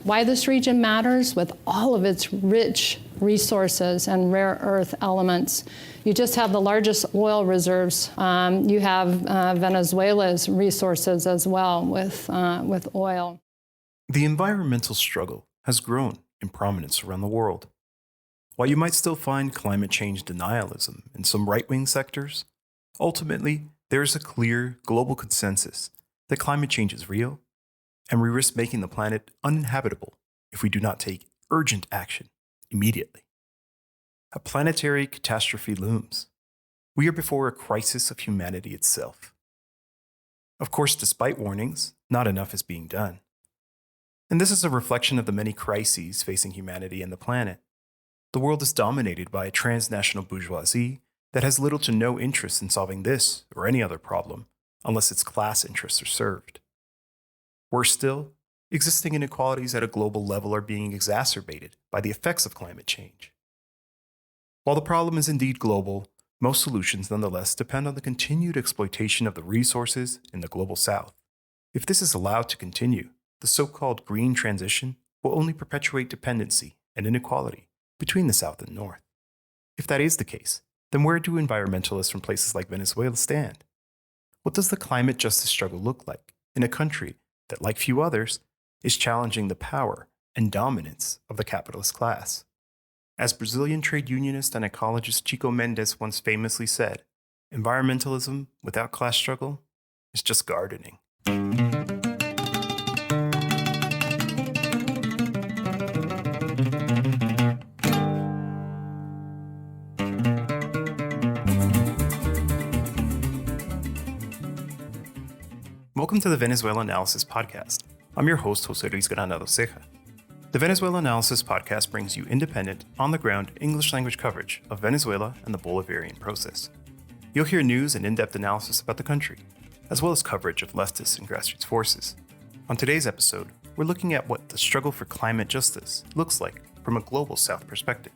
Why this region matters, with all of its rich resources and rare earth elements. You just have the largest oil reserves. You have Venezuela's resources as well with oil. The environmental struggle has grown in prominence around the world. While you might still find climate change denialism in some right-wing sectors, ultimately there is a clear global consensus that climate change is real, and we risk making the planet uninhabitable if we do not take urgent action immediately. A planetary catastrophe looms. We are before a crisis of humanity itself. Of course, despite warnings, not enough is being done. And this is a reflection of the many crises facing humanity and the planet. The world is dominated by a transnational bourgeoisie that has little to no interest in solving this or any other problem unless its class interests are served. Worse still, existing inequalities at a global level are being exacerbated by the effects of climate change. While the problem is indeed global, most solutions nonetheless depend on the continued exploitation of the resources in the global south. If this is allowed to continue, the so-called green transition will only perpetuate dependency and inequality between the South and North. If that is the case, then where do environmentalists from places like Venezuela stand? What does the climate justice struggle look like in a country that, like few others, is challenging the power and dominance of the capitalist class? As Brazilian trade unionist and ecologist Chico Mendes once famously said, environmentalism without class struggle is just gardening. Welcome to the Venezuelanalysis podcast. I'm your host, José Luis Granados Ceja. The Venezuelanalysis podcast brings you independent, on-the-ground English-language coverage of Venezuela and the Bolivarian process. You'll hear news and in-depth analysis about the country, as well as coverage of leftist and grassroots forces. On today's episode, we're looking at what the struggle for climate justice looks like from a global South perspective.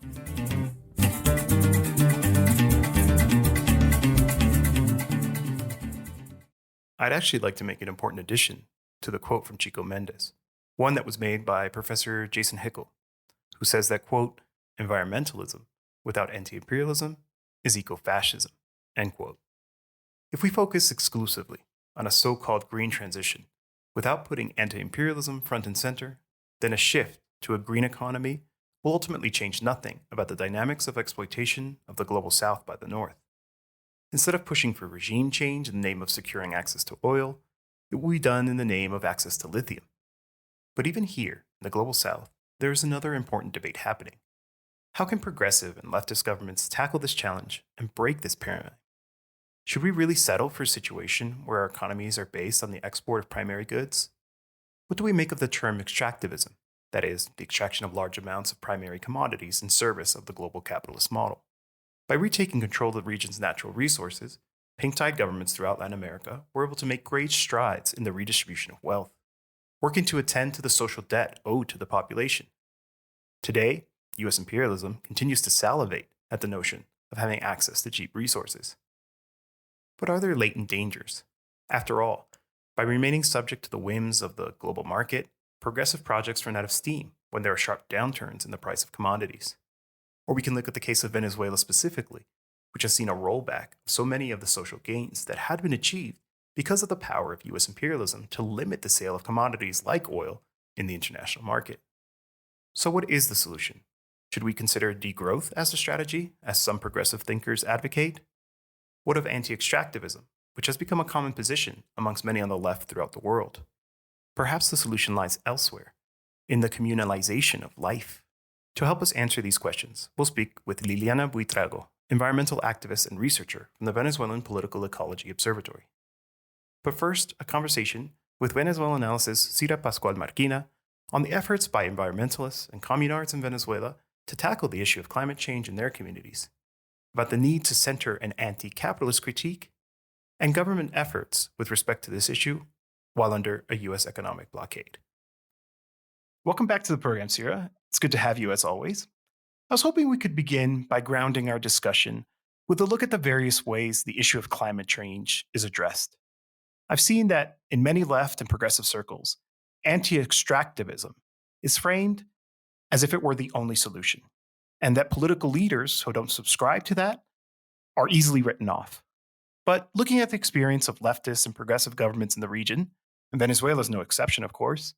I'd actually like to make an important addition to the quote from Chico Mendes, one that was made by Professor Jason Hickel, who says that, quote, environmentalism without anti-imperialism is eco-fascism, end quote. If we focus exclusively on a so-called green transition without putting anti-imperialism front and center, then a shift to a green economy will ultimately change nothing about the dynamics of exploitation of the global South by the North. Instead of pushing for regime change in the name of securing access to oil, it will be done in the name of access to lithium. But even here, in the global South, there is another important debate happening. How can progressive and leftist governments tackle this challenge and break this paradigm? Should we really settle for a situation where our economies are based on the export of primary goods? What do we make of the term extractivism, that is, the extraction of large amounts of primary commodities in service of the global capitalist model? By retaking control of the region's natural resources, pink-tide governments throughout Latin America were able to make great strides in the redistribution of wealth, working to attend to the social debt owed to the population. Today, U.S. imperialism continues to salivate at the notion of having access to cheap resources. But are there latent dangers? After all, by remaining subject to the whims of the global market, progressive projects run out of steam when there are sharp downturns in the price of commodities. Or we can look at the case of Venezuela specifically, which has seen a rollback of so many of the social gains that had been achieved because of the power of U.S. imperialism to limit the sale of commodities like oil in the international market. So what is the solution? Should we consider degrowth as a strategy, as some progressive thinkers advocate? What of anti-extractivism, which has become a common position amongst many on the left throughout the world? Perhaps the solution lies elsewhere, in the communalization of life. To help us answer these questions, we'll speak with Liliana Buitrago, environmental activist and researcher from the Venezuelan Political Ecology Observatory. But first, a conversation with Venezuelanalysis Cira Pascual Marquina on the efforts by environmentalists and communards in Venezuela to tackle the issue of climate change in their communities, about the need to center an anti-capitalist critique, and government efforts with respect to this issue while under a U.S. economic blockade. Welcome back to the program, Cira. It's good to have you as always. I was hoping we could begin by grounding our discussion with a look at the various ways the issue of climate change is addressed. I've seen that in many left and progressive circles, anti-extractivism is framed as if it were the only solution, and that political leaders who don't subscribe to that are easily written off. But looking at the experience of leftist and progressive governments in the region, and Venezuela is no exception, of course,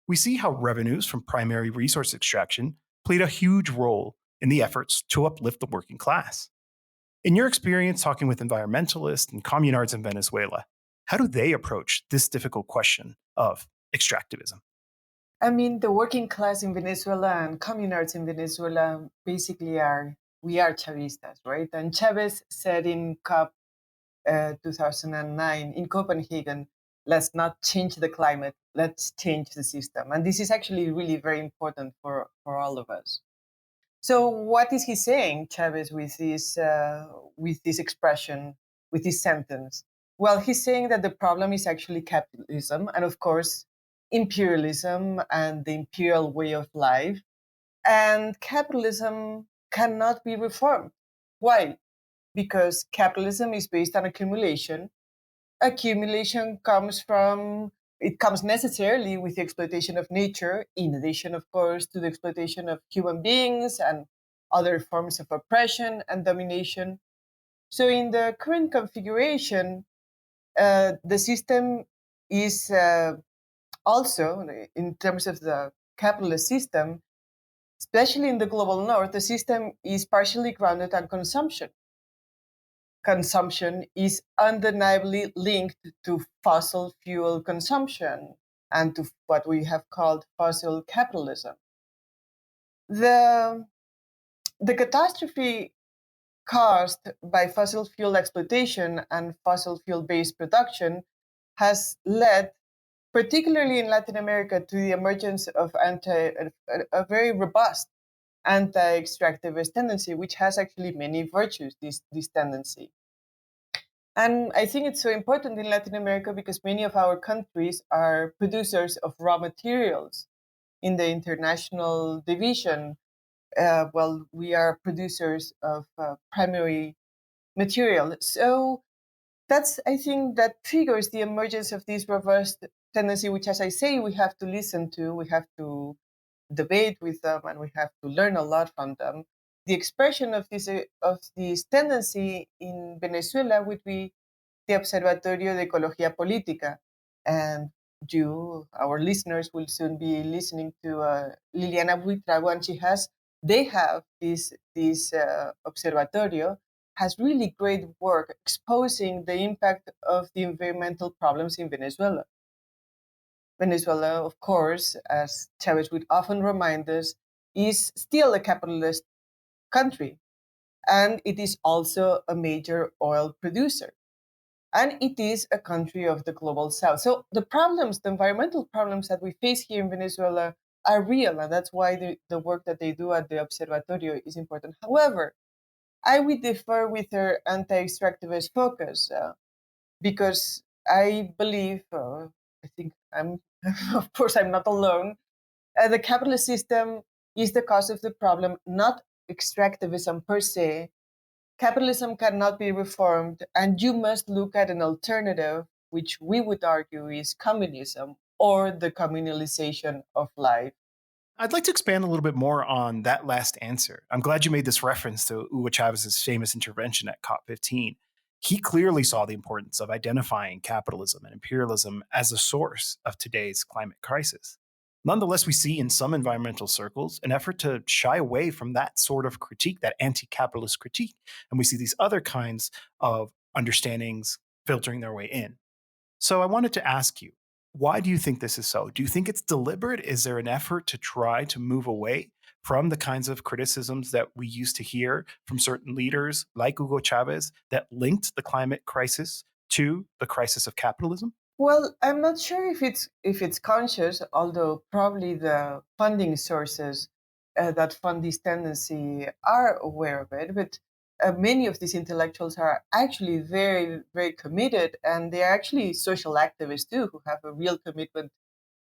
we see how revenues from primary resource extraction played a huge role in the efforts to uplift the working class. In your experience talking with environmentalists and communards in Venezuela, how do they approach this difficult question of extractivism? I mean, the working class in Venezuela and communards in Venezuela basically we are Chavistas, right? And Chavez said in COP 2009 in Copenhagen, let's not change the climate, let's change the system. And this is actually really very important for all of us. So what is he saying, Chavez, with this expression, with this sentence? Well, he's saying that the problem is actually capitalism and, of course, imperialism and the imperial way of life. And capitalism cannot be reformed. Why? Because capitalism is based on accumulation. Accumulation comes necessarily with the exploitation of nature, in addition, of course, to the exploitation of human beings and other forms of oppression and domination. So in the current configuration, the system is also, in terms of the capitalist system, especially in the global north, the system is partially grounded on consumption. Consumption is undeniably linked to fossil fuel consumption and to what we have called fossil capitalism. The catastrophe caused by fossil fuel exploitation and fossil fuel-based production has led, particularly in Latin America, to the emergence of a very robust anti-extractivist tendency, which has actually many virtues, this tendency. And I think it's so important in Latin America because many of our countries are producers of raw materials. In the international division, we are producers of primary material. So I think that triggers the emergence of this robust tendency, which, as I say, we have to listen to, we have to debate with them, and we have to learn a lot from them. The expression of this tendency in Venezuela would be the Observatorio de Ecología Política. And our listeners, will soon be listening to Liliana Buitrago, and they have this Observatorio has really great work exposing the impact of the environmental problems in Venezuela. Venezuela, of course, as Chavez would often remind us, is still a capitalist country, and it is also a major oil producer. And it is a country of the global south. So the environmental problems that we face here in Venezuela are real, and that's why the work that they do at the Observatorio is important. However, I would differ with her anti-extractivist focus because I believe, I think of course, I'm not alone. The capitalist system is the cause of the problem, not extractivism per se. Capitalism cannot be reformed, and you must look at an alternative, which we would argue is communism or the communalization of life. I'd like to expand a little bit more on that last answer. I'm glad you made this reference to Hugo Chavez's famous intervention at COP15. He clearly saw the importance of identifying capitalism and imperialism as a source of today's climate crisis. Nonetheless, we see in some environmental circles an effort to shy away from that sort of critique, that anti-capitalist critique, and we see these other kinds of understandings filtering their way in. So I wanted to ask you, why do you think this is so? Do you think it's deliberate? Is there an effort to try to move away from the kinds of criticisms that we used to hear from certain leaders like Hugo Chavez that linked the climate crisis to the crisis of capitalism? Well, I'm not sure if it's conscious, although probably the funding sources that fund this tendency are aware of it. But many of these intellectuals are actually very, very committed, and they are actually social activists too, who have a real commitment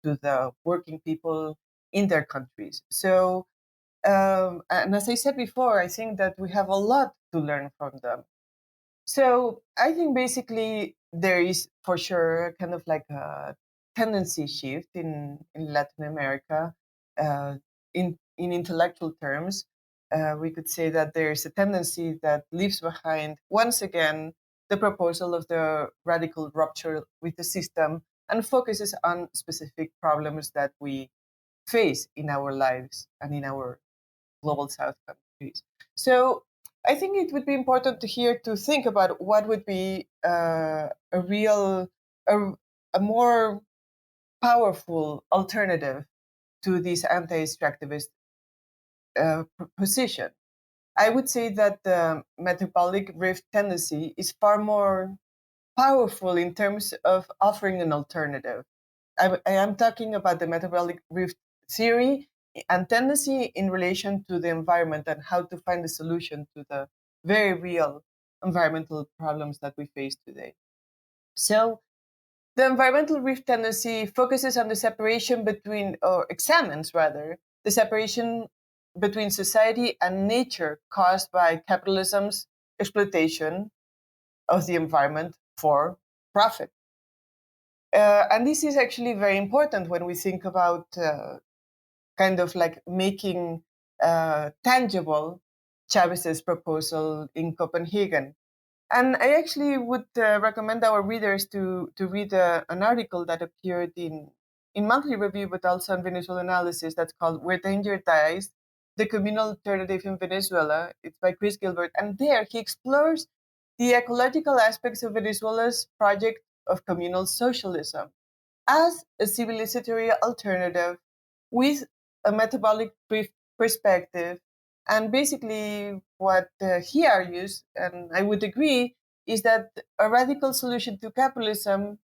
to the working people in their countries. So, and as I said before, I think that we have a lot to learn from them. So I think basically there is for sure kind of like a tendency shift in Latin America. in intellectual terms, we could say that there's a tendency that leaves behind, once again, the proposal of the radical rupture with the system and focuses on specific problems that we face in our lives and in our global south countries. So I think it would be important here to think about what would be a more powerful alternative to this anti-extractivist position. I would say that the metabolic rift tendency is far more powerful in terms of offering an alternative. I am talking about the metabolic rift theory and tendency in relation to the environment and how to find a solution to the very real environmental problems that we face today. So the environmental rift tendency focuses on the separation between, or examines rather, the separation between society and nature caused by capitalism's exploitation of the environment for profit. And this is actually very important when we think about kind of like making tangible Chavez's proposal in Copenhagen. And I actually would recommend our readers to read an article that appeared in Monthly Review, but also in Venezuelanalysis, that's called Where Danger Dies, The Communal Alternative in Venezuela. It's by Chris Gilbert. And there he explores the ecological aspects of Venezuela's project of communal socialism as a civilizatory alternative with a metabolic perspective. And basically, what he argues, and I would agree, is that a radical solution to capitalism,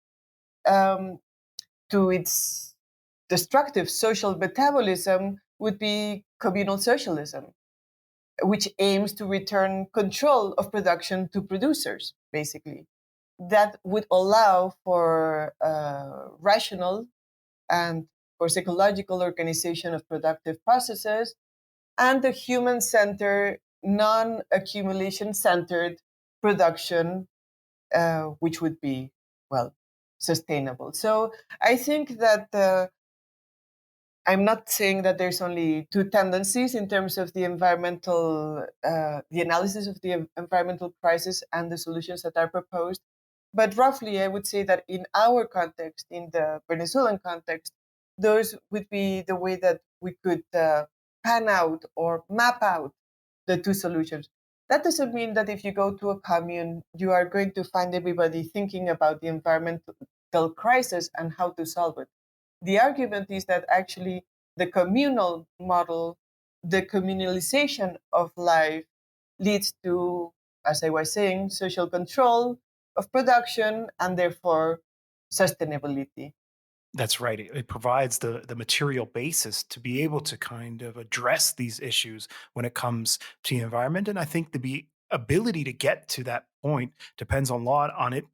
to its destructive social metabolism, would be communal socialism, which aims to return control of production to producers, basically. That would allow for rational and for ecological organization of productive processes and the human-centered, non-accumulation-centered production, which would be, well, sustainable. So I think that I'm not saying that there's only two tendencies in terms of the environmental, the analysis of the environmental crisis and the solutions that are proposed. But roughly, I would say that in our context, in the Venezuelan context, those would be the way that we could pan out or map out the two solutions. That doesn't mean that if you go to a commune, you are going to find everybody thinking about the environmental crisis and how to solve it. The argument is that actually the communal model, the communalization of life leads to, as I was saying, social control of production and therefore sustainability. That's right. It provides the material basis to be able to kind of address these issues when it comes to the environment. And I think the ability to get to that point depends a lot on it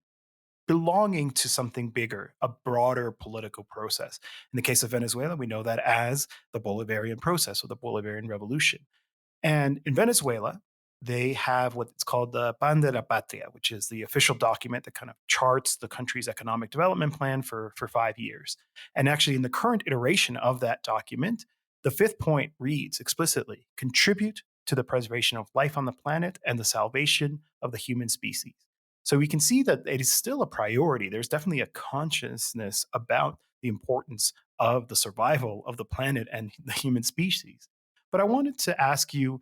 belonging to something bigger, a broader political process. In the case of Venezuela, we know that as the Bolivarian process or the Bolivarian Revolution. And in Venezuela, they have what's called the Plan de la Patria, which is the official document that kind of charts the country's economic development plan for 5 years. And actually, in the current iteration of that document, the fifth point reads explicitly, contribute to the preservation of life on the planet and the salvation of the human species. So we can see that it is still a priority. There's definitely a consciousness about the importance of the survival of the planet and the human species. But I wanted to ask you,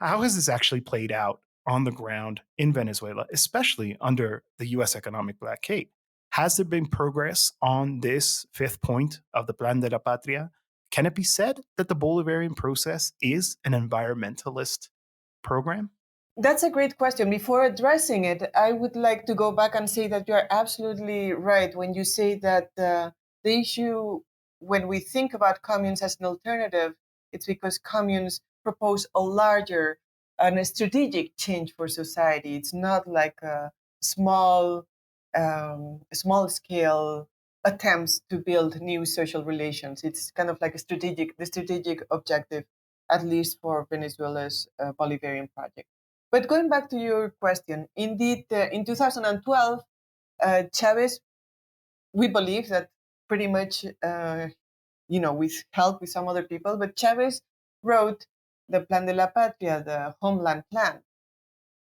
how has this actually played out on the ground in Venezuela, especially under the US economic blockade? Has there been progress on this fifth point of the Plan de la Patria? Can it be said that the Bolivarian process is an environmentalist program? That's a great question. Before addressing it, I would like to go back and say that you are absolutely right when you say that the issue, when we think about communes as an alternative, it's because communes propose a larger and a strategic change for society. It's not like a small scale attempts to build new social relations. It's kind of like the strategic objective, at least for Venezuela's Bolivarian project. But going back to your question, indeed, in 2012, Chavez, we believe that pretty much with help with some other people. But Chavez wrote the Plan de la Patria, the Homeland Plan.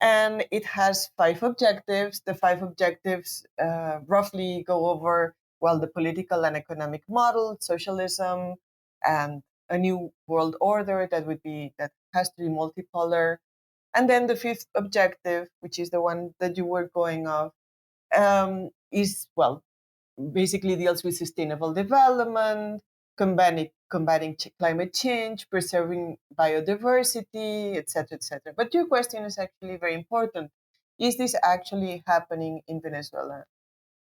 And it has 5 objectives. The 5 objectives roughly go over, well, the political and economic model, socialism, and a new world order that has to be multipolar. And then the 5th objective, which is the one that you were going off, is, well, basically deals with sustainable development, combating climate change, preserving biodiversity, etc., etc. But your question is actually very important. Is this actually happening in Venezuela?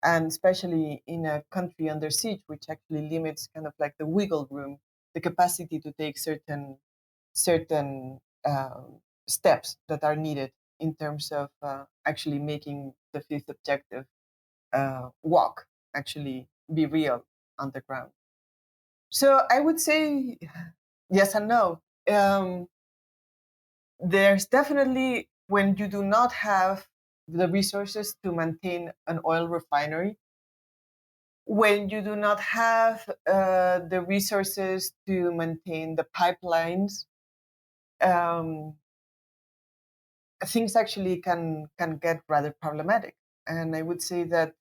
And especially in a country under siege, which actually limits kind of like the wiggle room, the capacity to take certain steps that are needed in terms of actually making the 5th objective walk, actually be real on the ground. So I would say yes and no. There's definitely, when you do not have the resources to maintain an oil refinery, when you do not have the resources to maintain the pipelines, things actually can get rather problematic. And I would say that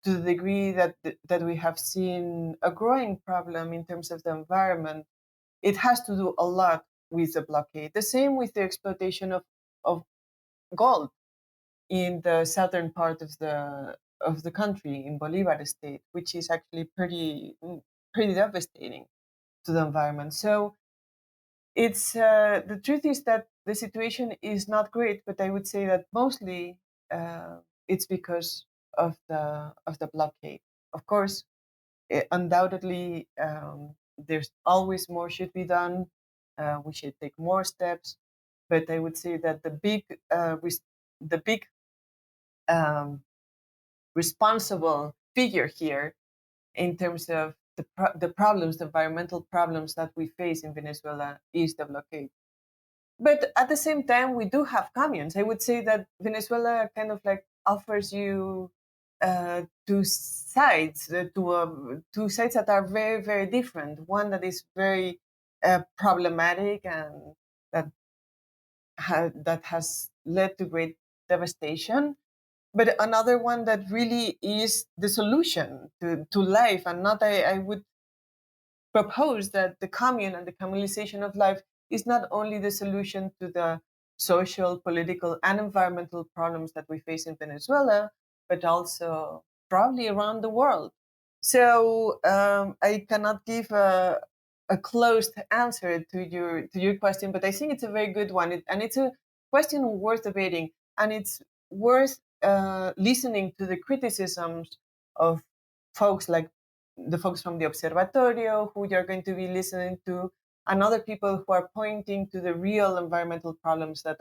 to the degree that we have seen a growing problem in terms of the environment, it has to do a lot with the blockade. The same with the exploitation of gold in the southern part of the country, in Bolivar state, which is actually pretty devastating to the environment. So it's the truth is that the situation is not great, but I would say that mostly it's because of the blockade. Of course, undoubtedly, there's always more should be done. We should take more steps, but I would say that the big responsible figure here in terms of the problems, the environmental problems that we face in Venezuela is the blockade. But at the same time, we do have communes. I would say that Venezuela kind of like offers you two sides, two sides that are very, very different. One that is very problematic and that has led to great devastation, but another one that really is the solution to life. And not, I would propose that the commune and the communalization of life is not only the solution to the social, political, and environmental problems that we face in Venezuela, but also probably around the world. So I cannot give a closed answer to your question, but I think it's a very good one, and it's a question worth debating, and it's worth listening to the criticisms of folks like the folks from the Observatorio, who you're going to be listening to, and other people who are pointing to the real environmental problems that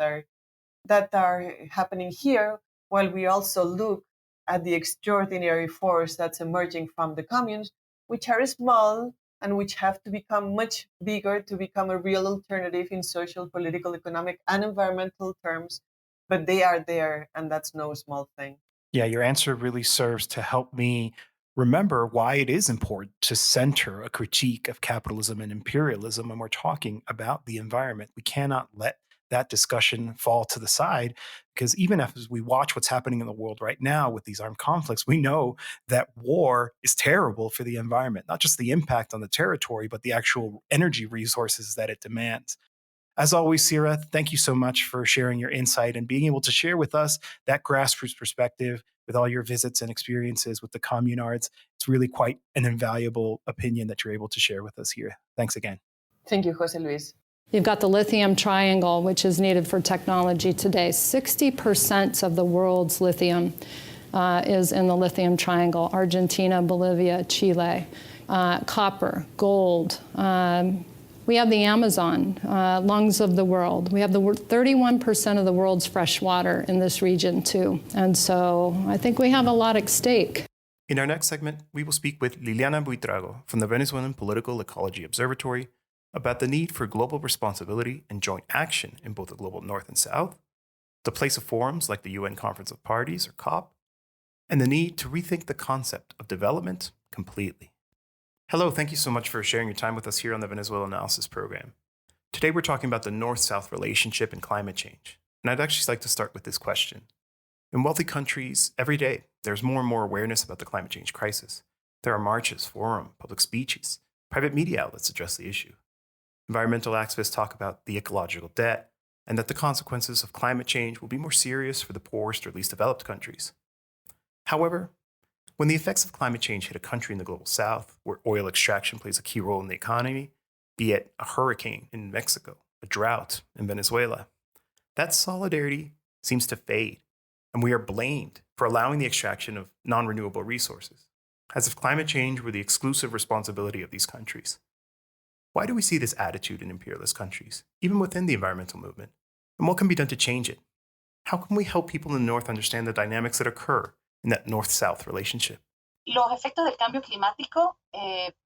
are happening here, while we also look at the extraordinary force that's emerging from the communes, which are small and which have to become much bigger to become a real alternative in social, political, economic, and environmental terms. But they are there, and that's no small thing. Yeah, your answer really serves to help me remember why it is important to center a critique of capitalism and imperialism when we're talking about the environment. We cannot let that discussion fall to the side, because even as we watch what's happening in the world right now with these armed conflicts, we know that war is terrible for the environment, not just the impact on the territory, but the actual energy resources that it demands. As always, Cira, thank you so much for sharing your insight and being able to share with us that grassroots perspective with all your visits and experiences with the communards. It's really quite an invaluable opinion that you're able to share with us here. Thanks again. Thank you, José Luis. You've got the lithium triangle, which is needed for technology today. 60% of the world's lithium is in the lithium triangle: Argentina, Bolivia, Chile. Copper, gold. We have the Amazon, lungs of the world. We have 31% of the world's fresh water in this region, too. And so I think we have a lot at stake. In our next segment, we will speak with Liliana Buitrago from the Venezuelan Political Ecology Observatory about the need for global responsibility and joint action in both the global north and south, the place of forums like the UN Conference of Parties, or COP, and the need to rethink the concept of development completely. Hello, thank you so much for sharing your time with us here on the Venezuelanalysis program. Today we're talking about the North-South relationship and climate change. And I'd actually like to start with this question. In wealthy countries, every day, there's more and more awareness about the climate change crisis. There are marches, forums, public speeches, private media outlets address the issue. Environmental activists talk about the ecological debt and that the consequences of climate change will be more serious for the poorest or least developed countries. However, when the effects of climate change hit a country in the global south, where oil extraction plays a key role in the economy, be it a hurricane in Mexico, a drought in Venezuela, that solidarity seems to fade, and we are blamed for allowing the extraction of non-renewable resources, as if climate change were the exclusive responsibility of these countries. Why do we see this attitude in imperialist countries, even within the environmental movement? And what can be done to change it? How can we help people in the North understand the dynamics that occur in that North-South relationship? Los efectos del cambio climático,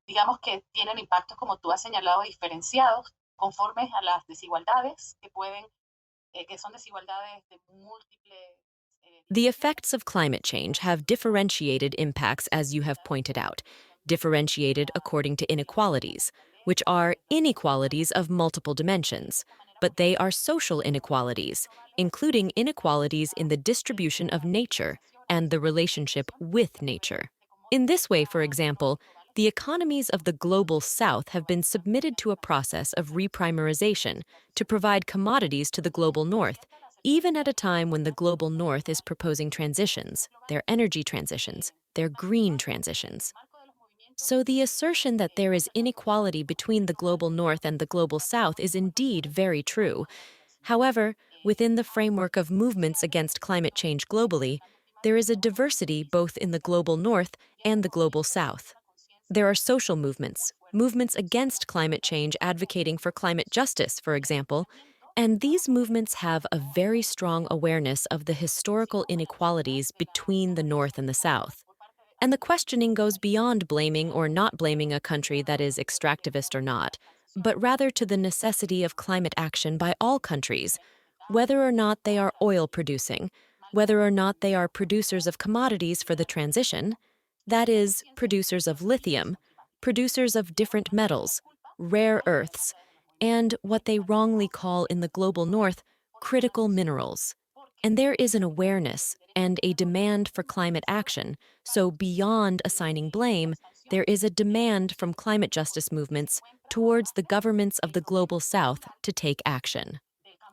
digamos que tienen impactos, como tú has señalado, diferenciados conformes a las desigualdades que son desigualdades de múltiples. The effects of climate change have differentiated impacts, as you have pointed out, differentiated according to inequalities, which are inequalities of multiple dimensions, but they are social inequalities, including inequalities in the distribution of nature and the relationship with nature. In this way, for example, the economies of the global south have been submitted to a process of reprimarization to provide commodities to the global north, even at a time when the global north is proposing transitions, their energy transitions, their green transitions. So the assertion that there is inequality between the global north and the global south is indeed very true. However, within the framework of movements against climate change globally, there is a diversity both in the global north and the global south. There are social movements, movements against climate change advocating for climate justice, for example, and these movements have a very strong awareness of the historical inequalities between the North and the South. And the questioning goes beyond blaming or not blaming a country that is extractivist or not, but rather to the necessity of climate action by all countries, whether or not they are oil producing, whether or not they are producers of commodities for the transition, that is, producers of lithium, producers of different metals, rare earths, and what they wrongly call in the global north critical minerals. And there is an awareness and a demand for climate action, so beyond assigning blame, there is a demand from climate justice movements towards the governments of the global south to take action.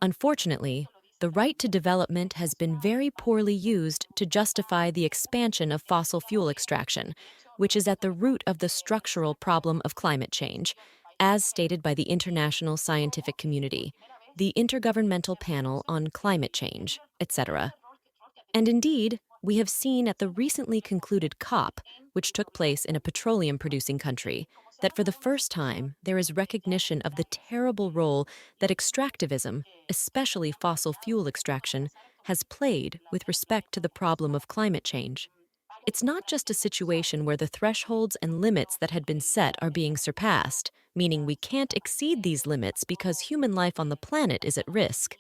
Unfortunately, the right to development has been very poorly used to justify the expansion of fossil fuel extraction, which is at the root of the structural problem of climate change, as stated by the international scientific community, the Intergovernmental Panel on Climate Change, etc. And indeed, we have seen at the recently concluded COP, which took place in a petroleum-producing country, that for the first time there is recognition of the terrible role that extractivism, especially fossil fuel extraction, has played with respect to the problem of climate change. It's not just a situation where the thresholds and limits that had been set are being surpassed, meaning we can't exceed these limits because human life on the planet is at risk.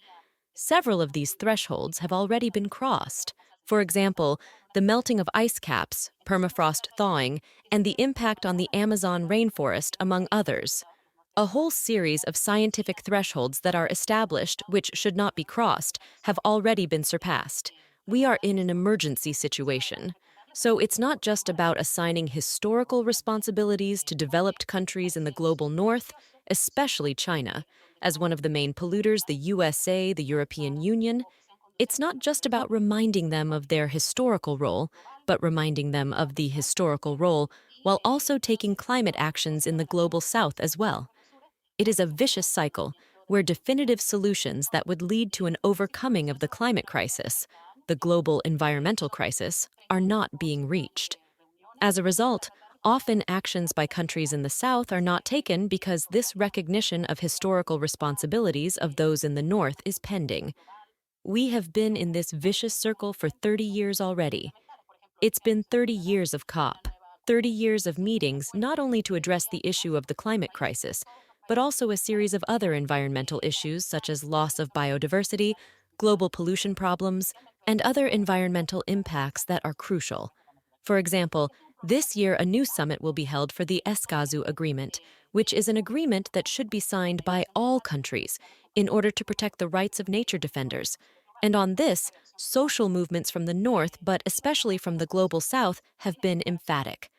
Several of these thresholds have already been crossed. For example, the melting of ice caps, permafrost thawing, and the impact on the Amazon rainforest, among others. A whole series of scientific thresholds that are established, which should not be crossed, have already been surpassed. We are in an emergency situation. So it's not just about assigning historical responsibilities to developed countries in the global north, especially China, as one of the main polluters, the USA, the European Union. It's not just about reminding them of their historical role, but reminding them of the historical role while also taking climate actions in the global south as well. It is a vicious cycle where definitive solutions that would lead to an overcoming of the climate crisis, the global environmental crisis, are not being reached. As a result, often actions by countries in the South are not taken because this recognition of historical responsibilities of those in the North is pending. We have been in this vicious circle for 30 years already. It's been 30 years of COP, 30 years of meetings not only to address the issue of the climate crisis, but also a series of other environmental issues such as loss of biodiversity, global pollution problems, and other environmental impacts that are crucial. For example, This year, a new summit will be held for the Escazú Agreement, which is an agreement that should be signed by all countries in order to protect the rights of nature defenders. And on this, social movements from the North, but especially from the Global South, have been emphatic.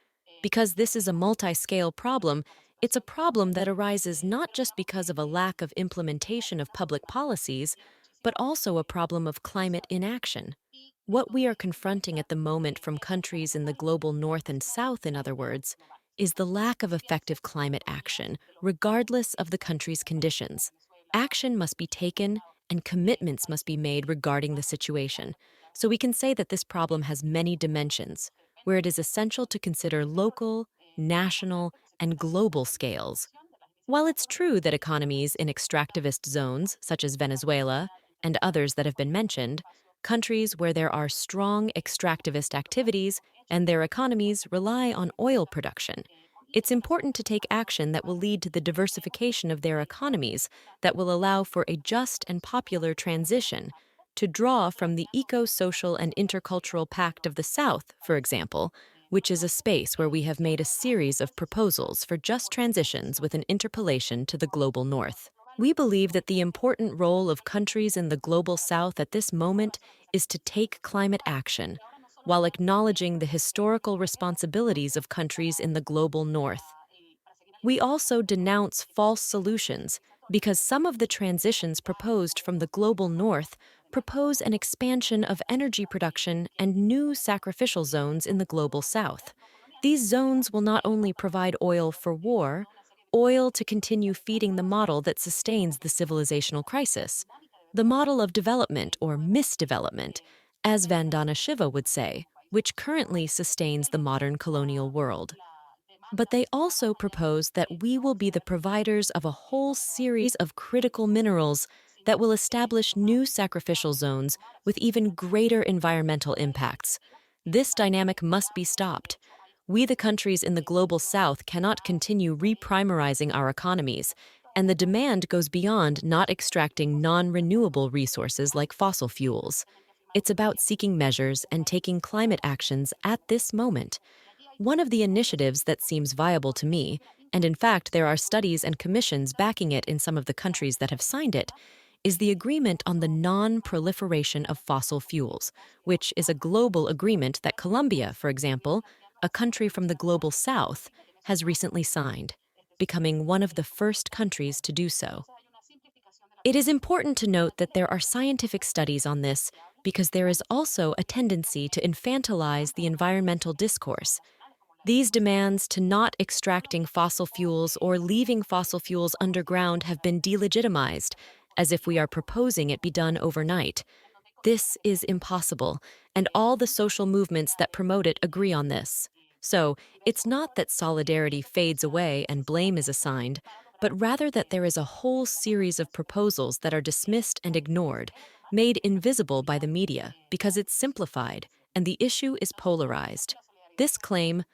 Because this is a multi-scale problem, it's a problem that arises not just because of a lack of implementation of public policies, but also a problem of climate inaction. What we are confronting at the moment from countries in the global North and South, in other words, is the lack of effective climate action, regardless of the country's conditions. Action must be taken and commitments must be made regarding the situation. So we can say that this problem has many dimensions, where it is essential to consider local, national, and global scales. While it's true that economies in extractivist zones, such as Venezuela and others that have been mentioned, countries where there are strong extractivist activities and their economies rely on oil production, it's important to take action that will lead to the diversification of their economies that will allow for a just and popular transition, to draw from the Eco-Social and Intercultural Pact of the South, for example, which is a space where we have made a series of proposals for just transitions with an interpolation to the global North. We believe that the important role of countries in the global South at this moment is to take climate action, while acknowledging the historical responsibilities of countries in the global North. We also denounce false solutions because some of the transitions proposed from the global North propose an expansion of energy production and new sacrificial zones in the global South. These zones will not only provide oil for war, oil to continue feeding the model that sustains the civilizational crisis, the model of development or misdevelopment, as Vandana Shiva would say, which currently sustains the modern colonial world. But they also propose that we will be the providers of a whole series of critical minerals that will establish new sacrificial zones with even greater environmental impacts. This dynamic must be stopped. We, the countries in the global South, cannot continue reprimarizing our economies, and the demand goes beyond not extracting non-renewable resources like fossil fuels. It's about seeking measures and taking climate actions at this moment. One of the initiatives that seems viable to me, and in fact there are studies and commissions backing it in some of the countries that have signed it, is the agreement on the non-proliferation of fossil fuels, which is a global agreement that Colombia, for example, a country from the global South, has recently signed, becoming one of the first countries to do so. It is important to note that there are scientific studies on this because there is also a tendency to infantilize the environmental discourse. These demands to not extracting fossil fuels or leaving fossil fuels underground have been delegitimized, as if we are proposing it be done overnight. This is impossible, and all the social movements that promote it agree on this. So, it's not that solidarity fades away and blame is assigned, but rather that there is a whole series of proposals that are dismissed and ignored, made invisible by the media because it's simplified and the issue is polarized. This claim,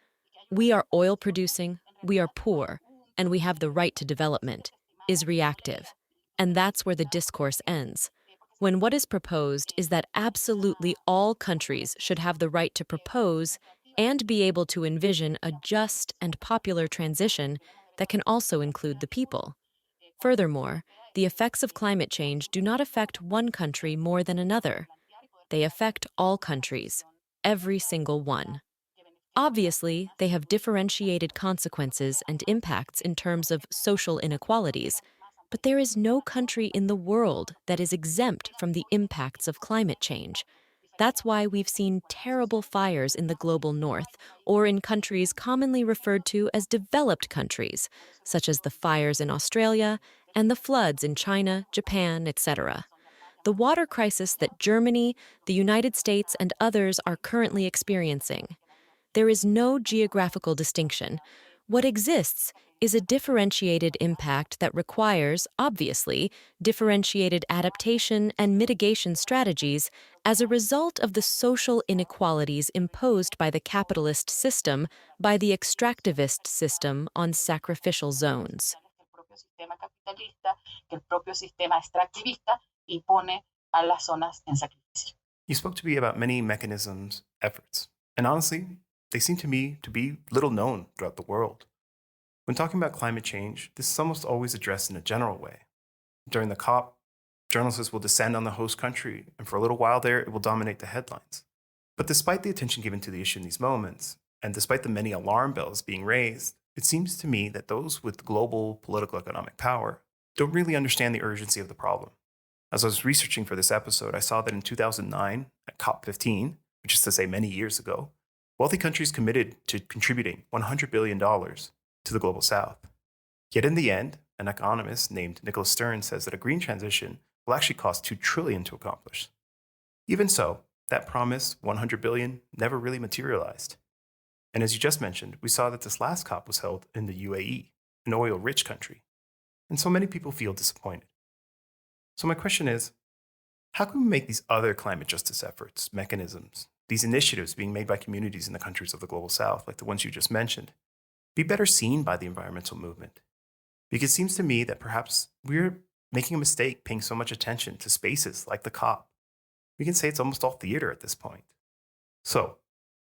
we are oil producing, we are poor, and we have the right to development, is reactive. And that's where the discourse ends. When what is proposed is that absolutely all countries should have the right to propose and be able to envision a just and popular transition that can also include the people. Furthermore, the effects of climate change do not affect one country more than another. They affect all countries, every single one. Obviously, they have differentiated consequences and impacts in terms of social inequalities, but there is no country in the world that is exempt from the impacts of climate change. That's why we've seen terrible fires in the global North, or in countries commonly referred to as developed countries, such as the fires in Australia and the floods in China, Japan, etc. The water crisis that Germany, the United States, and others are currently experiencing. There is no geographical distinction. What exists is a differentiated impact that requires, obviously, differentiated adaptation and mitigation strategies as a result of the social inequalities imposed by the capitalist system, by the extractivist system on sacrificial zones. You spoke to me about many mechanisms, efforts, and honestly, they seem to me to be little known throughout the world. When talking about climate change, this is almost always addressed in a general way. During the COP, journalists will descend on the host country, and for a little while there, it will dominate the headlines. But despite the attention given to the issue in these moments, and despite the many alarm bells being raised, it seems to me that those with global political economic power don't really understand the urgency of the problem. As I was researching for this episode, I saw that in 2009, at COP15, which is to say many years ago, wealthy countries committed to contributing $100 billion to the global south. Yet in the end, an economist named Nicholas Stern says that a green transition will actually cost $2 trillion to accomplish. Even so, that promised $100 billion never really materialized. And as you just mentioned, we saw that this last COP was held in the UAE, an oil-rich country. And so many people feel disappointed. So my question is, how can we make these other climate justice efforts, mechanisms, these initiatives being made by communities in the countries of the global south, like the ones you just mentioned, be better seen by the environmental movement? Because it seems to me that perhaps we're making a mistake paying so much attention to spaces like the COP. We can say it's almost all theater at this point. So,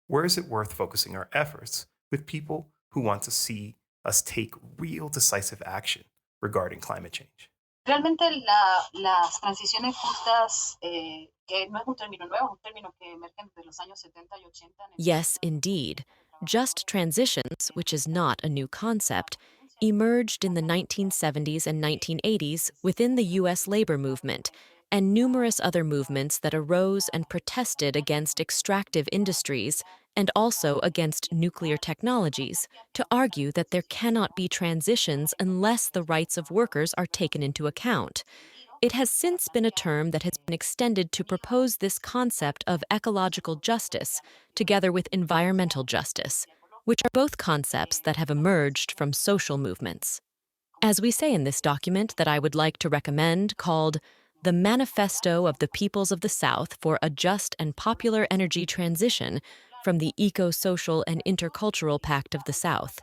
where is it worth focusing our efforts with people who want to see us take real decisive action regarding climate change? Realmente las transiciones justas, que no es un término nuevo, es un término que emerge desde los años 70 y 80. Yes, indeed. Just transitions, which is not a new concept, emerged in the 1970s and 1980s within the U.S. labor movement and numerous other movements that arose and protested against extractive industries and also against nuclear technologies to argue that there cannot be transitions unless the rights of workers are taken into account. It has since been a term that has been extended to propose this concept of ecological justice, together with environmental justice, which are both concepts that have emerged from social movements. As we say in this document that I would like to recommend, called The Manifesto of the Peoples of the South for a Just and Popular Energy Transition from the Eco-Social and Intercultural Pact of the South.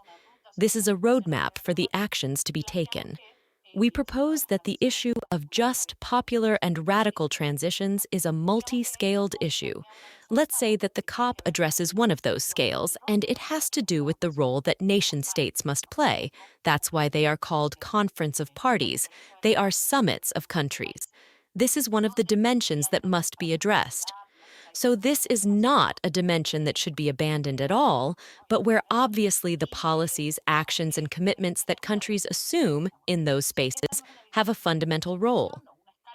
This is a roadmap for the actions to be taken. We propose that the issue of just, popular, and radical transitions is a multi-scaled issue. Let's say that the COP addresses one of those scales, and it has to do with the role that nation-states must play. That's why they are called Conference of Parties. They are summits of countries. This is one of the dimensions that must be addressed. So this is not a dimension that should be abandoned at all, but where obviously the policies, actions, and commitments that countries assume in those spaces have a fundamental role.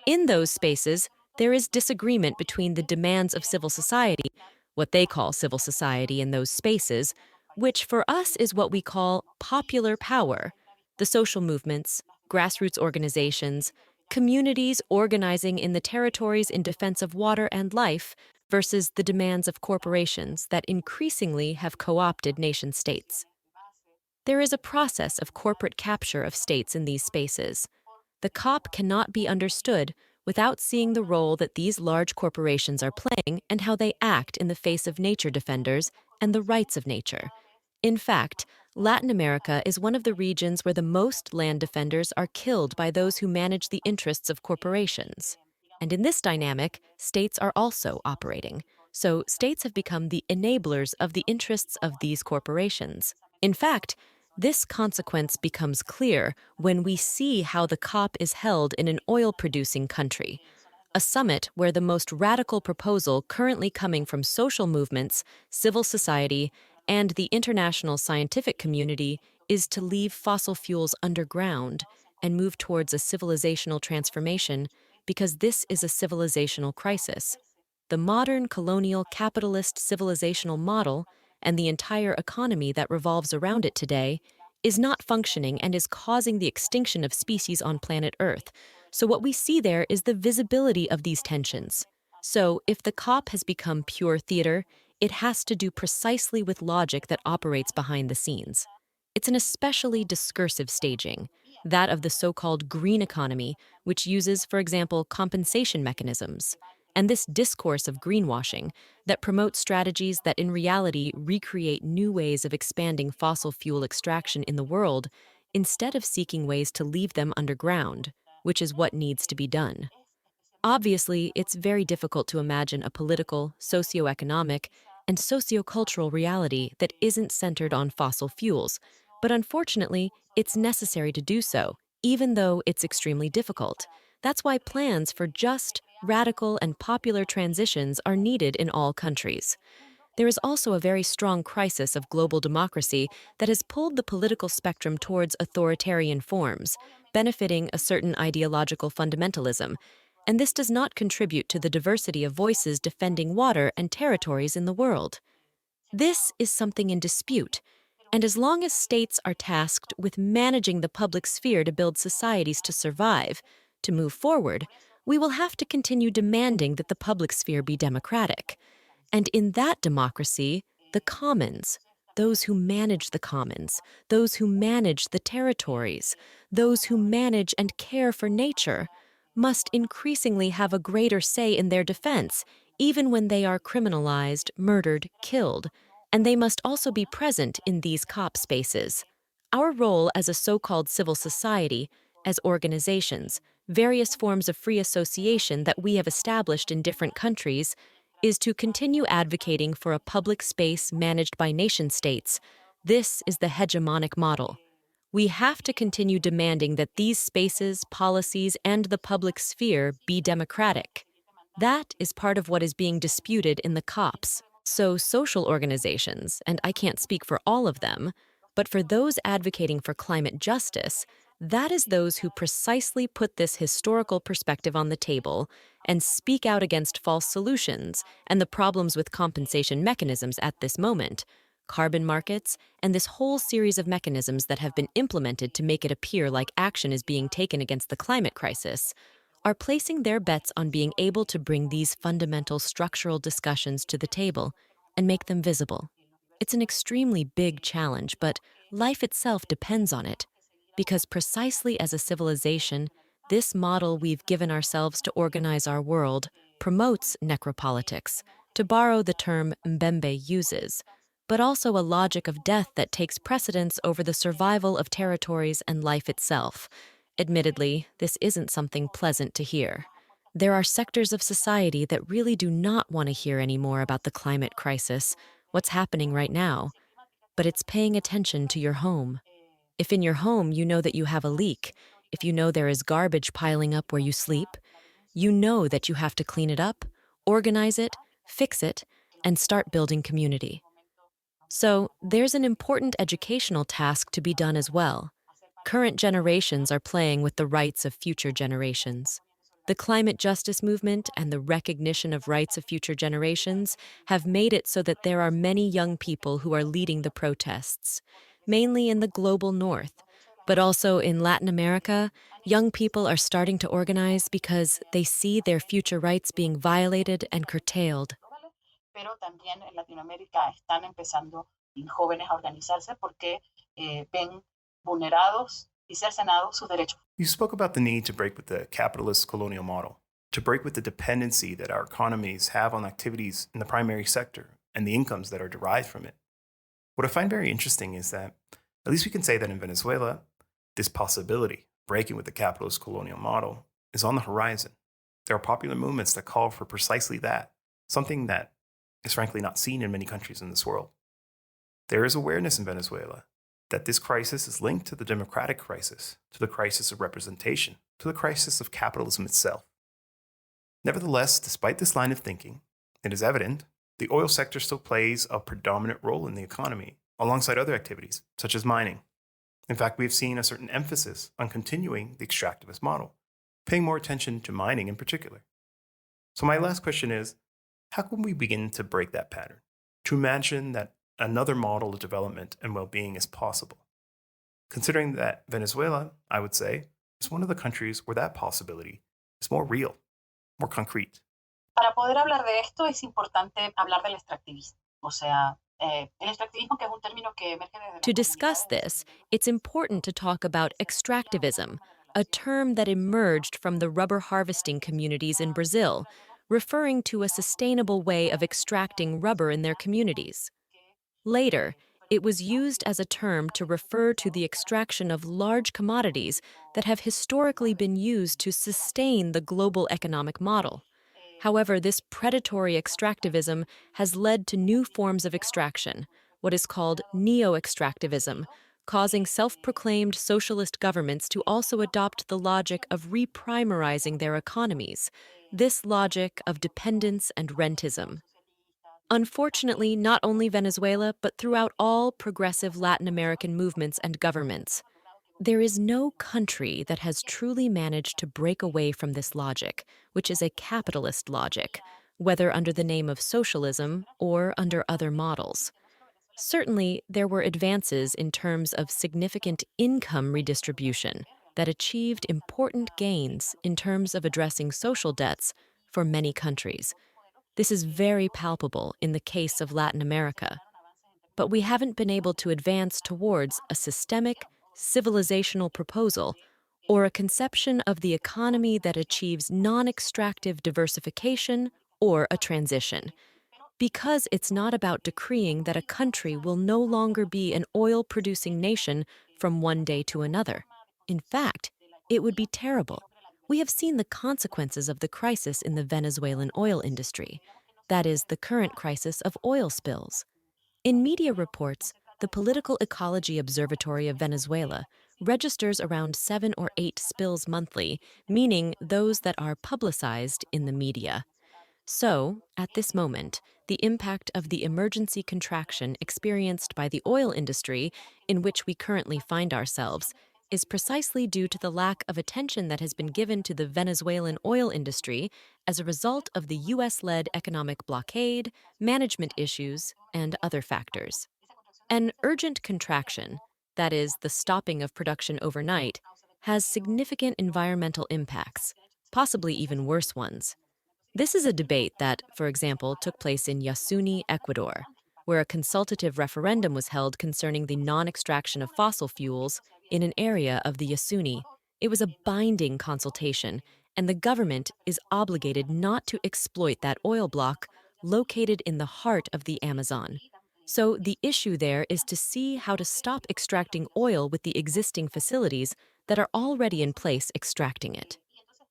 In those spaces, there is disagreement between the demands of civil society, what they call civil society in those spaces, which for us is what we call popular power, the social movements, grassroots organizations, communities organizing in the territories in defense of water and life, versus the demands of corporations that increasingly have co-opted nation-states. There is a process of corporate capture of states in these spaces. The COP cannot be understood without seeing the role that these large corporations are playing and how they act in the face of nature defenders and the rights of nature. In fact, Latin America is one of the regions where the most land defenders are killed by those who manage the interests of corporations. And in this dynamic, states are also operating. So states have become the enablers of the interests of these corporations. In fact, this consequence becomes clear when we see how the COP is held in an oil-producing country, a summit where the most radical proposal currently coming from social movements, civil society, and the international scientific community is to leave fossil fuels underground and move towards a civilizational transformation, because this is a civilizational crisis. The modern colonial capitalist civilizational model and the entire economy that revolves around it today is not functioning and is causing the extinction of species on planet Earth. So what we see there is the visibility of these tensions. So if the COP has become pure theater, it has to do precisely with logic that operates behind the scenes. It's an especially discursive staging, that of the so-called green economy, which uses, for example, compensation mechanisms, and this discourse of greenwashing that promotes strategies that in reality recreate new ways of expanding fossil fuel extraction in the world instead of seeking ways to leave them underground, which is what needs to be done. Obviously, it's very difficult to imagine a political, socioeconomic, and sociocultural reality that isn't centered on fossil fuels. But unfortunately, it's necessary to do so, even though it's extremely difficult. That's why plans for just, radical, and popular transitions are needed in all countries. There is also a very strong crisis of global democracy that has pulled the political spectrum towards authoritarian forms, benefiting a certain ideological fundamentalism, and this does not contribute to the diversity of voices defending water and territories in the world. This is something in dispute, and as long as states are tasked with managing the public sphere to build societies to survive, to move forward, we will have to continue demanding that the public sphere be democratic. And in that democracy, the commons, those who manage the commons, those who manage the territories, those who manage and care for nature, must increasingly have a greater say in their defense, even when they are criminalized, murdered, killed, and they must also be present in these COP spaces. Our role as a so-called civil society, as organizations, various forms of free association that we have established in different countries, is to continue advocating for a public space managed by nation-states. This is the hegemonic model. We have to continue demanding that these spaces, policies, and the public sphere be democratic. That is part of what is being disputed in the COPs. So social organizations, and I can't speak for all of them, but for those advocating for climate justice, that is those who precisely put this historical perspective on the table and speak out against false solutions and the problems with compensation mechanisms at this moment, carbon markets, and this whole series of mechanisms that have been implemented to make it appear like action is being taken against the climate crisis, are placing their bets on being able to bring these fundamental structural discussions to the table and make them visible. It's an extremely big challenge, but life itself depends on it, because precisely as a civilization, this model we've given ourselves to organize our world promotes necropolitics, to borrow the term Mbembe uses, but also a logic of death that takes precedence over the survival of territories and life itself. Admittedly, this isn't something pleasant to hear. There are sectors of society that really do not want to hear any more about the climate crisis, what's happening right now, but it's paying attention to your home. If in your home you know that you have a leak, if you know there is garbage piling up where you sleep, you know that you have to clean it up, organize it, fix it, and start building community. So there's an important educational task to be done as well. Current generations are playing with the rights of future generations. The climate justice movement and the recognition of rights of future generations have made it so that there are many young people who are leading the protests, mainly in the global north, but also in Latin America. Young people are starting to organize because they see their future rights being violated and curtailed. Pero también en Latinoamérica están empezando jóvenes a organizarse porque ven vulnerados y cercenados sus derechos. You spoke about the need to break with the capitalist colonial model, to break with the dependency that our economies have on activities in the primary sector and the incomes that are derived from it. What I find very interesting is that, at least we can say that in Venezuela, this possibility, breaking with the capitalist colonial model, is on the horizon. There are popular movements that call for precisely that, something that is frankly not seen in many countries in this world. There is awareness in Venezuela that this crisis is linked to the democratic crisis, to the crisis of representation, to the crisis of capitalism itself. Nevertheless, despite this line of thinking, it is evident the oil sector still plays a predominant role in the economy, alongside other activities, such as mining. In fact, we've seen a certain emphasis on continuing the extractivist model, paying more attention to mining in particular. So my last question is, how can we begin to break that pattern, to imagine that another model of development and well-being is possible? Considering that Venezuela, I would say, is one of the countries where that possibility is more real, more concrete. Para poder hablar de esto es importante hablar del extractivismo. O sea, el extractivismo, que es un término que emerge desde To discuss this, it's important to talk about extractivism, a term that emerged from the rubber harvesting communities in Brazil, referring to a sustainable way of extracting rubber in their communities. Later, it was used as a term to refer to the extraction of large commodities that have historically been used to sustain the global economic model. However, this predatory extractivism has led to new forms of extraction, what is called neo-extractivism, causing self-proclaimed socialist governments to also adopt the logic of reprimarizing their economies, this logic of dependence and rentism. Unfortunately, not only Venezuela, but throughout all progressive Latin American movements and governments, there is no country that has truly managed to break away from this logic, which is a capitalist logic, whether under the name of socialism or under other models. Certainly, there were advances in terms of significant income redistribution that achieved important gains in terms of addressing social debts for many countries. This is very palpable in the case of Latin America. But we haven't been able to advance towards a systemic, civilizational proposal or a conception of the economy that achieves non-extractive diversification or a transition. Because it's not about decreeing that a country will no longer be an oil-producing nation from one day to another. In fact, it would be terrible. We have seen the consequences of the crisis in the Venezuelan oil industry. That is, the current crisis of oil spills. In media reports, the Political Ecology Observatory of Venezuela registers around 7 or 8 spills monthly, meaning those that are publicized in the media. So, at this moment, the impact of the emergency contraction experienced by the oil industry, in which we currently find ourselves, is precisely due to the lack of attention that has been given to the Venezuelan oil industry as a result of the US-led economic blockade, management issues, and other factors. An urgent contraction, that is, the stopping of production overnight, has significant environmental impacts, possibly even worse ones. This is a debate that, for example, took place in Yasuni, Ecuador, where a consultative referendum was held concerning the non-extraction of fossil fuels in an area of the Yasuni. It was a binding consultation, and the government is obligated not to exploit that oil block located in the heart of the Amazon. So the issue there is to see how to stop extracting oil with the existing facilities that are already in place extracting it.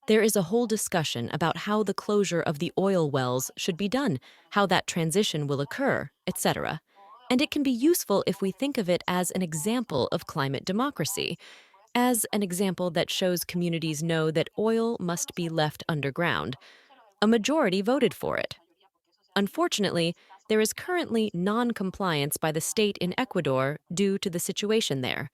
There is a whole discussion about how the closure of the oil wells should be done, how that transition will occur, etc. And it can be useful if we think of it as an example of climate democracy, as an example that shows communities know that oil must be left underground. A majority voted for it. Unfortunately, there is currently non-compliance by the state in Ecuador due to the situation there.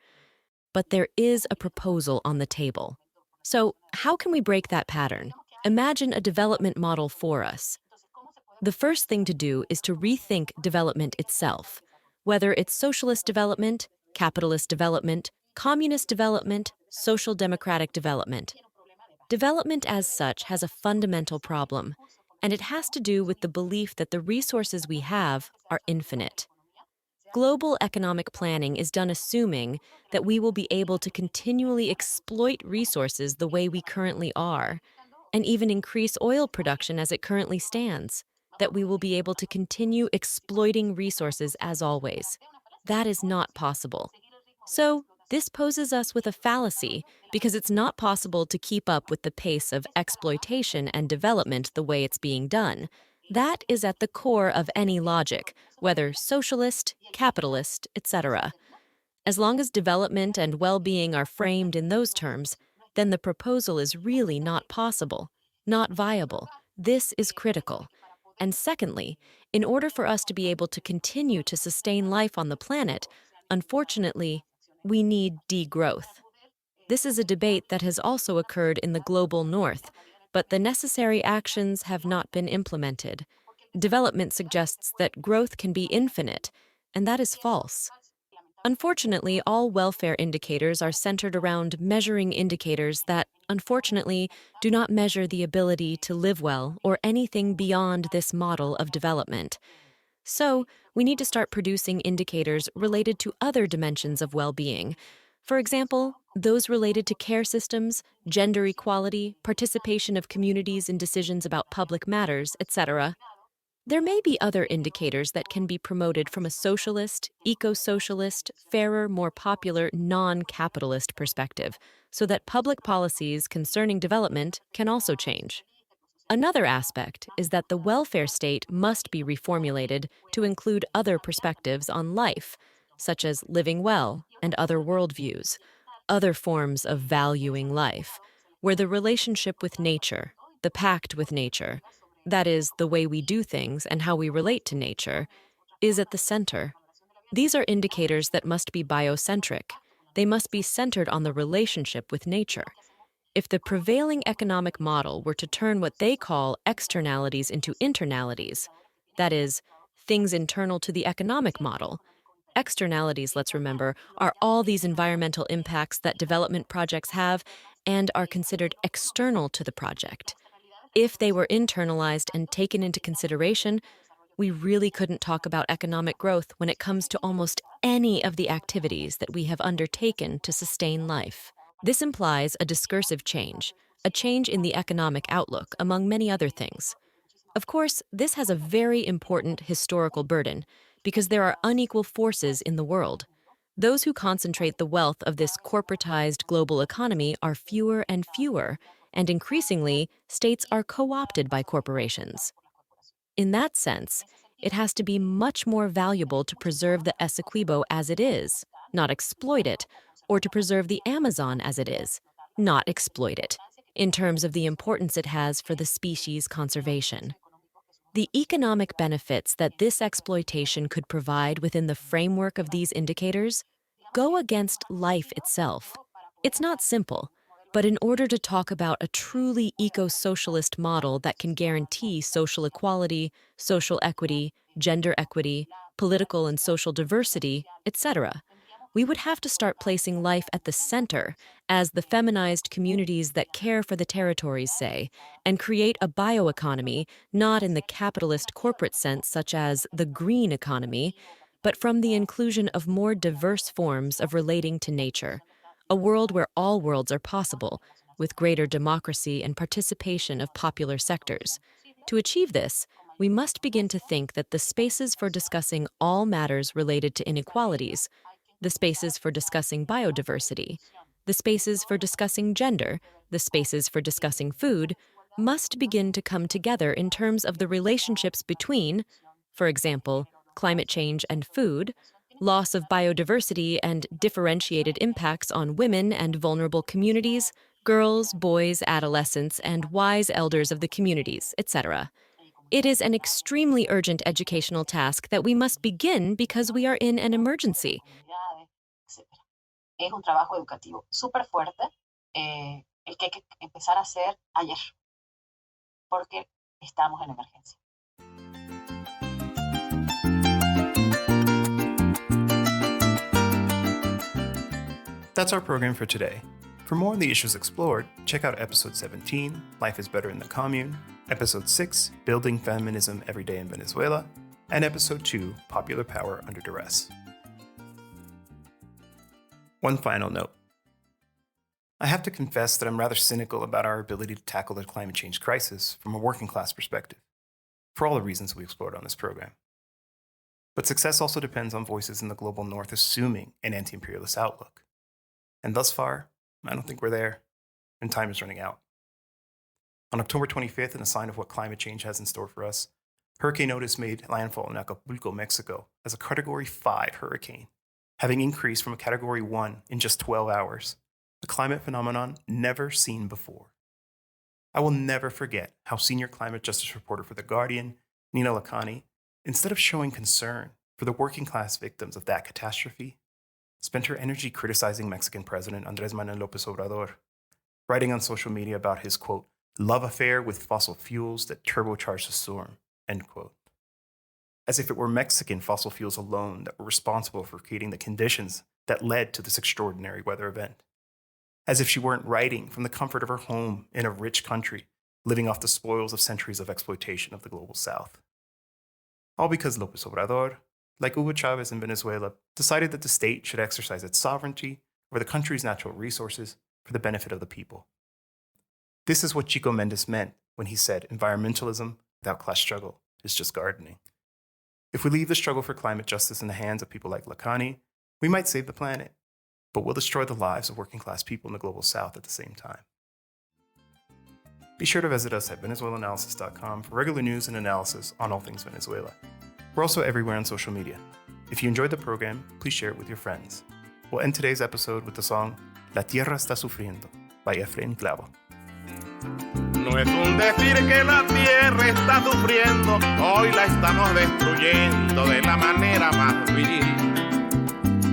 But there is a proposal on the table. So, how can we break that pattern? Imagine a development model for us. The first thing to do is to rethink development itself, whether it's socialist development, capitalist development, communist development, social democratic development. Development as such has a fundamental problem, and it has to do with the belief that the resources we have are infinite. Global economic planning is done assuming that we will be able to continually exploit resources the way we currently are, and even increase oil production as it currently stands, that we will be able to continue exploiting resources as always. That is not possible. So, this poses us with a fallacy because it's not possible to keep up with the pace of exploitation and development the way it's being done. That is at the core of any logic, whether socialist, capitalist, etc. As long as development and well-being are framed in those terms, then the proposal is really not possible, not viable. This is critical. And secondly, in order for us to be able to continue to sustain life on the planet, unfortunately, we need degrowth. This is a debate that has also occurred in the global north, but the necessary actions have not been implemented. Development suggests that growth can be infinite, and that is false. Unfortunately, all welfare indicators are centered around measuring indicators that, unfortunately, do not measure the ability to live well or anything beyond this model of development. So, we need to start producing indicators related to other dimensions of well-being. For example, those related to care systems, gender equality, participation of communities in decisions about public matters, etc. There may be other indicators that can be promoted from a socialist, eco-socialist, fairer, more popular, non-capitalist perspective, so that public policies concerning development can also change. Another aspect is that the welfare state must be reformulated to include other perspectives on life, such as living well and other worldviews, other forms of valuing life, where the relationship with nature, the pact with nature, that is, the way we do things and how we relate to nature, is at the center. These are indicators that must be biocentric. They must be centered on the relationship with nature. If the prevailing economic model were to turn what they call externalities into internalities, that is, things internal to the economic model, externalities, let's remember, are all these environmental impacts that development projects have and are considered external to the project. If they were internalized and taken into consideration, we really couldn't talk about economic growth when it comes to almost any of the activities that we have undertaken to sustain life. This implies a discursive change, a change in the economic outlook, among many other things. Of course, this has a very important historical burden because there are unequal forces in the world. Those who concentrate the wealth of this corporatized global economy are fewer and fewer, and increasingly, states are co-opted by corporations. In that sense, it has to be much more valuable to preserve the Essequibo as it is, not exploit it, or to preserve the Amazon as it is, not exploit it, in terms of the importance it has for the species conservation. The economic benefits that this exploitation could provide within the framework of these indicators go against life itself. It's not simple, but in order to talk about a truly eco-socialist model that can guarantee social equality, social equity, gender equity, political and social diversity, etc., we would have to start placing life at the center, as the feminized communities that care for the territories say, and create a bioeconomy not in the capitalist corporate sense such as the green economy, but from the inclusion of more diverse forms of relating to nature, a world where all worlds are possible, with greater democracy and participation of popular sectors. To achieve this, we must begin to think that the spaces for discussing all matters related to inequalities, the spaces for discussing biodiversity, the spaces for discussing gender, the spaces for discussing food, must begin to come together in terms of the relationships between, for example, climate change and food, loss of biodiversity and differentiated impacts on women and vulnerable communities, girls, boys, adolescents, and wise elders of the communities, etc. It is an extremely urgent educational task that we must begin because we are in an emergency. Es un trabajo educativo súper fuerte, el que hay que empezar a hacer ayer, porque estamos en emergencia. That's our program for today. For more on the issues explored, check out episode 17, Life is Better in the Commune, episode 6, Building Feminism Every Day in Venezuela, and episode 2, Popular Power Under Duress. One final note. I have to confess that I'm rather cynical about our ability to tackle the climate change crisis from a working class perspective, for all the reasons we explored on this program. But success also depends on voices in the global north assuming an anti-imperialist outlook. And thus far, I don't think we're there, and time is running out. On October 25th, in a sign of what climate change has in store for us, Hurricane Otis made landfall in Acapulco, Mexico, as a Category 5 hurricane, having increased from a Category 1 in just 12 hours, a climate phenomenon never seen before. I will never forget how senior climate justice reporter for The Guardian, Nina Lakhani, instead of showing concern for the working class victims of that catastrophe, spent her energy criticizing Mexican President Andrés Manuel López Obrador, writing on social media about his, quote, love affair with fossil fuels that turbocharged the storm, end quote. As if it were Mexican fossil fuels alone that were responsible for creating the conditions that led to this extraordinary weather event. As if she weren't writing from the comfort of her home in a rich country, living off the spoils of centuries of exploitation of the global south. All because López Obrador, like Hugo Chavez in Venezuela, decided that the state should exercise its sovereignty over the country's natural resources for the benefit of the people. This is what Chico Mendes meant when he said environmentalism without class struggle is just gardening. If we leave the struggle for climate justice in the hands of people like Lakhani, we might save the planet, but we'll destroy the lives of working class people in the global south at the same time. Be sure to visit us at Venezuelanalysis.com for regular news and analysis on all things Venezuela. We're also everywhere on social media. If you enjoyed the program, please share it with your friends. We'll end today's episode with the song La Tierra Está Sufriendo by Efraín Clavo. No es un decir que la tierra está sufriendo, hoy la estamos destruyendo de la manera más vil.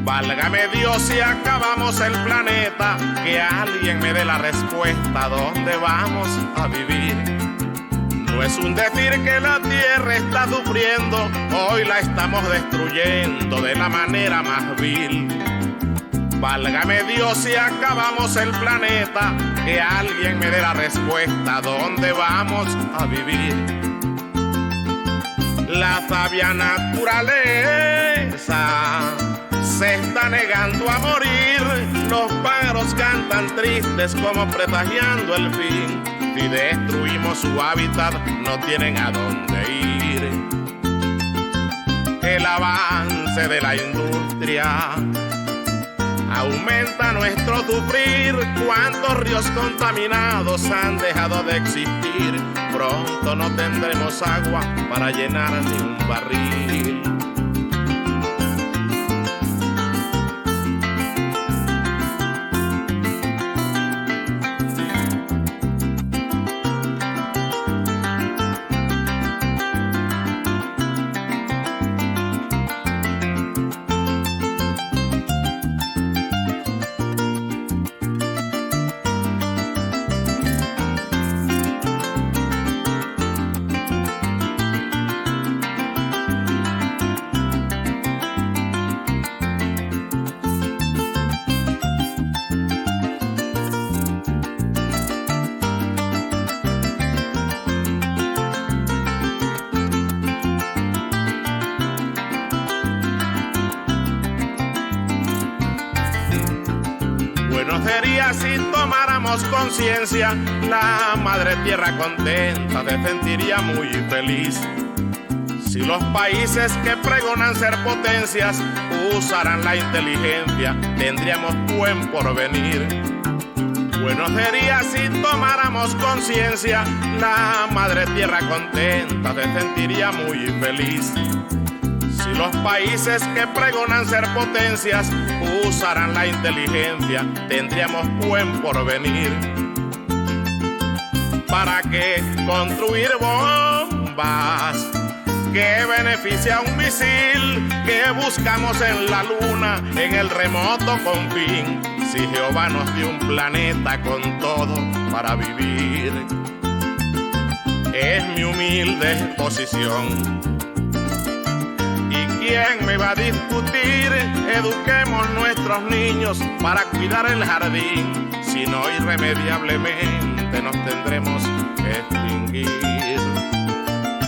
Válgame Dios si acabamos el planeta, que alguien me dé la respuesta, ¿dónde vamos a vivir? No es un decir que la tierra está sufriendo, hoy la estamos destruyendo de la manera más vil. Válgame Dios si acabamos el planeta, que alguien me dé la respuesta, ¿dónde vamos a vivir? La sabia naturaleza se está negando a morir, los pájaros cantan tristes como presagiando el fin. Si destruimos su hábitat, no tienen a dónde ir. El avance de la industria aumenta nuestro sufrir. Cuántos ríos contaminados han dejado de existir. Pronto no tendremos agua para llenar ni un barril. Sería si tomáramos conciencia, la madre tierra contenta se sentiría muy feliz. Si los países que pregonan ser potencias usaran la inteligencia, tendríamos buen porvenir. Bueno sería si tomáramos conciencia, la madre tierra contenta se sentiría muy feliz. Si los países que pregonan ser potencias usaran la inteligencia, tendríamos buen porvenir. ¿Para qué construir bombas que beneficia un misil que buscamos en la luna, en el remoto confín? Si Jehová nos dio un planeta con todo para vivir. Es mi humilde posición. ¿Quién me va a discutir? Eduquemos nuestros niños para cuidar el jardín, si no irremediablemente nos tendremos